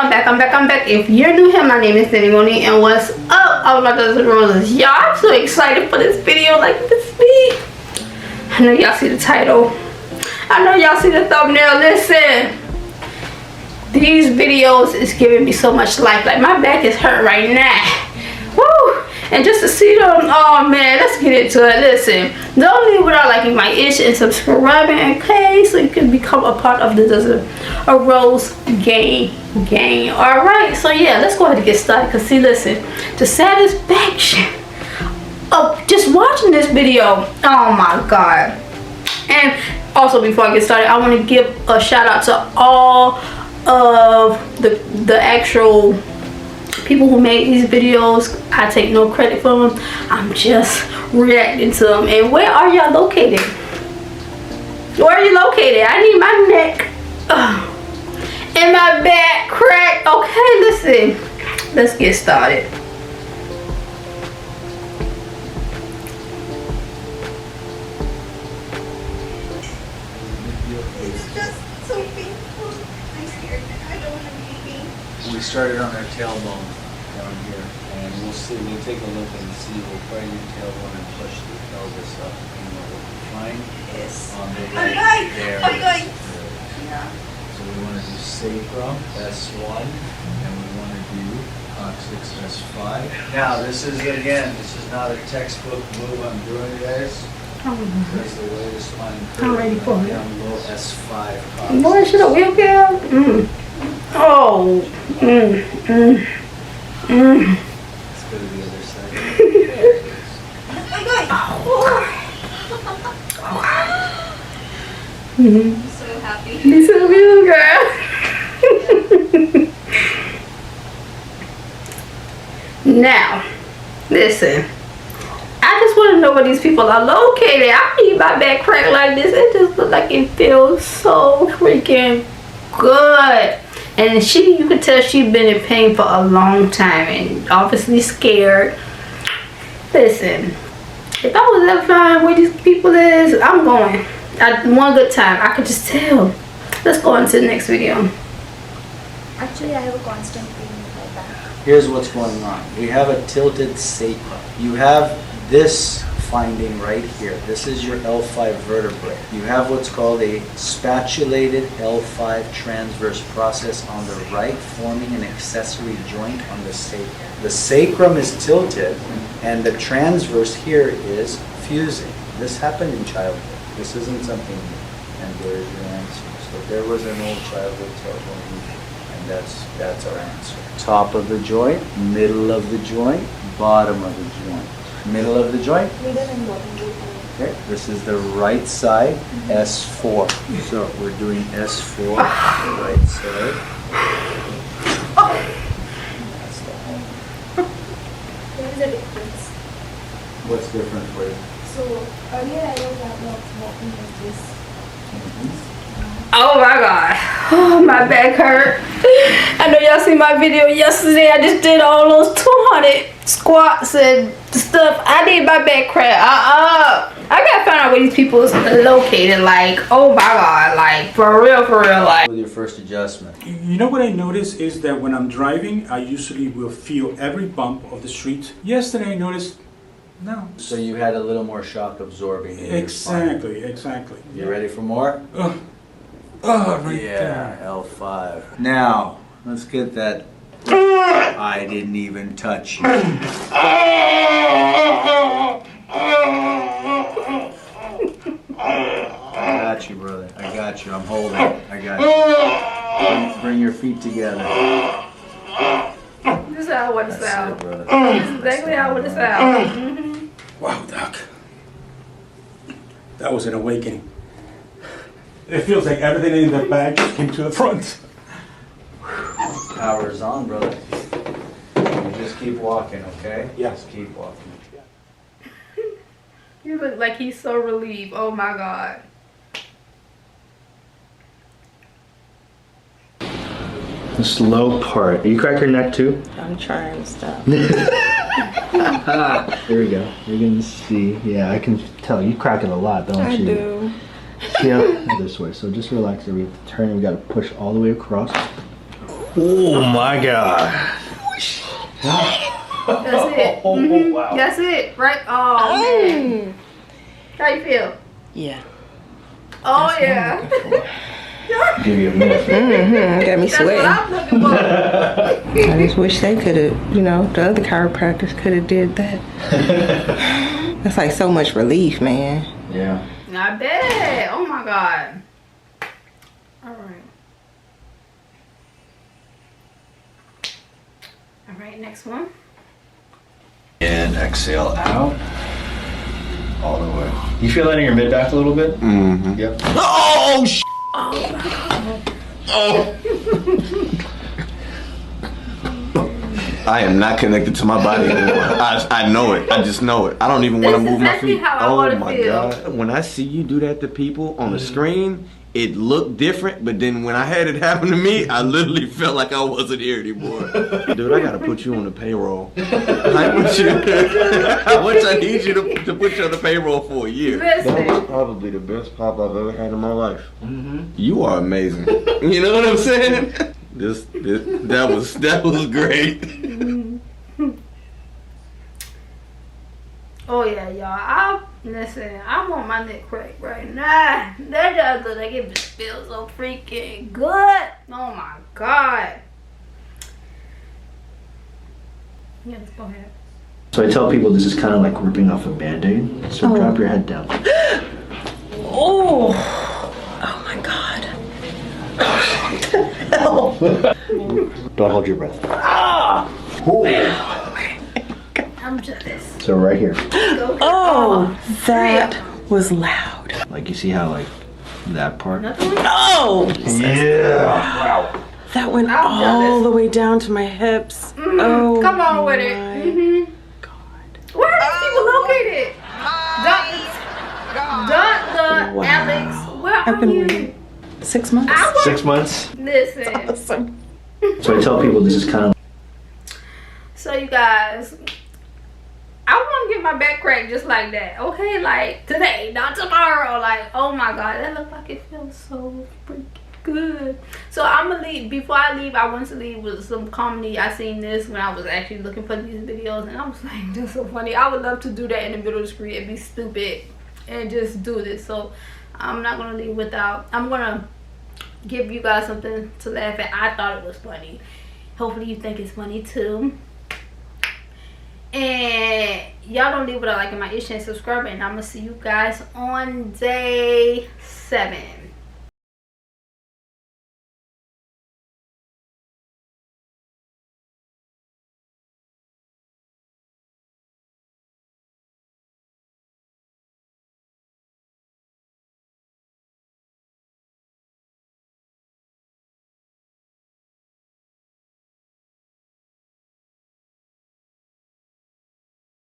I'm back. If you're new here, my name is Moni, and what's up, all my brothers and roses? Y'all, I'm so excited for this video, like this me. I know y'all see the title. I know y'all see the thumbnail. Listen, these videos is giving me so much life. Like my back is hurt right now. Woo! And just to see them, oh man, let's get into it. Listen, don't leave without liking my ish and subscribing, okay? So you can become a part of the Rose gang. Alright, so yeah, let's go ahead and get started. Cause see, listen, the satisfaction of just watching this video, oh my god. And also before I get started, I want to give a shout out to all of the actual people who made these videos. I take no credit for them. I'm just reacting to them. And where are y'all located? Where are you located? I need my neck and my back cracked. Okay, listen. Let's get started. It's just so painful. I'm scared. I don't want to be pain. We started on our tailbone down here, and we'll see. We'll take a look and see. We'll pray your tailbone and push the pelvis up, and we'll find Yes. on the I'm right going. there. I'm going. Yeah. So we want to do sacrum, S1, and we want to do coccyx, S5. Now this is this is not a textbook move I'm doing, guys. Because the way the spine curves, I'm ready for it. down low S5 coccyx. Boy, should I wheel girl? Oh. Let's go to the other side. I'm going. I'm so happy. Be so wheel girl. Now, listen. I just want to know where these people are located. I need my back cracked like this. It just looks like it feels so freaking good. And you can tell she's been in pain for a long time and obviously scared. Listen, if I was ever find where these people is, I'm going. One good time. I could just tell. Let's go on to the next video. Actually, I have a constant pain in my back. Here's what's going on. We have a tilted sacrum. You have this finding right here. This is your L5 vertebrae. You have what's called a spatulated L5 transverse process on the right, forming an accessory joint on the sacrum. The sacrum is tilted, and the transverse here is fusing. This happened in childhood. This isn't something new. And there is your answer. So there was an old childhood tailbone injury, and that's our answer. Top of the joint, middle of the joint, bottom of the joint. Middle of the joint. Middle and bottom. Okay, this is the right side, S4. So we're doing S4, the right side. That's the home. There is a difference. What's different for you? So earlier I was walking like this. Oh my god. Oh, my back hurt. I know y'all seen my video yesterday. I just did all those 200 squats and stuff. I need my back crack. I gotta find out where these people is located. Like, oh my god, like for real, like. With your first adjustment. You know what I notice is that when I'm driving, I usually will feel every bump of the street. Yesterday I noticed, no. So you had a little more shock absorbing in your spine. Exactly. You ready for more? Right Yeah, there. L5. Now, let's get that. I didn't even touch you. I got you, brother. I got you. I'm holding. I got you. Bring your feet together. This is how I want to That's sound. it, brother. This is exactly how I want to sound. Wow, Doc. That was an awakening. It feels like everything in the back just came to the front. Power's on, brother. You just keep walking, okay? Yes. Just keep walking. You look like he's so relieved. Oh my god. The slow part. You crack your neck too? I'm trying stuff. There we go. You're gonna see. Yeah, I can tell you crack it a lot, don't I you? do. Yeah, this way. So just relax. We turn. We gotta push all the way across. Oh my god. That's it. Mhm. Wow. That's it, right? Oh man. How you feel? Yeah. Oh yeah. Give you a minute. Got me That's what sweating. I'm looking for. I just wish they could have, you know, the other chiropractors could have did that. That's like so much relief, man. Yeah. I bet. Oh my god. All right. All right, next one. And exhale out. All the way. You feel that in your mid back a little bit? Mm-hmm. Yep. Oh, sh! Oh. I am not connected to my body anymore. I know it. I just know it. I don't even want to This is move my exactly feet. how I Oh wanna my feel. god! When I see you do that to people on the screen, it looked different. But then when I had it happen to me, I literally felt like I wasn't here anymore. Dude, I gotta put you on the payroll. I need you to put you on the payroll for a year. That was Listen. probably the best pop I've ever had in my life. You are amazing. You know what I'm saying? That was great. Oh yeah, y'all. Listen, I want my neck cracked right now. That just look like it just feels so freaking good. Oh my god. Yeah, let's go ahead. So I tell people this is kind of like ripping off a Band-Aid. So drop your head down. Oh. Oh my god. Don't hold your breath. I'm jealous. So right here. Oh, that was loud. Like you see how like that part? Nothing. Oh, Yeah. that went I'm all jealous. the way down to my hips. Oh, Come on with it. my God. Where are these people located? Dr. Wow. Alex, where I've are been you? waiting 6 months. I want, 6 months. listen. Awesome. So I tell people this is kind of So you guys, I want to get my back cracked just like that. Okay, like today, not tomorrow. Like, oh my god, that looks like it feels so freaking good. So I'm gonna leave. Before I leave, I want to leave with some comedy. I seen this when I was actually looking for these videos, and I was like, that's so funny. I would love to do that in the middle of the screen and be stupid and just do this. So I'm not gonna leave without. I'm gonna give you guys something to laugh at. I thought it was funny. Hopefully you think it's funny too. And y'all don't leave without liking my ish and subscribing. And I'm gonna see you guys on day 7.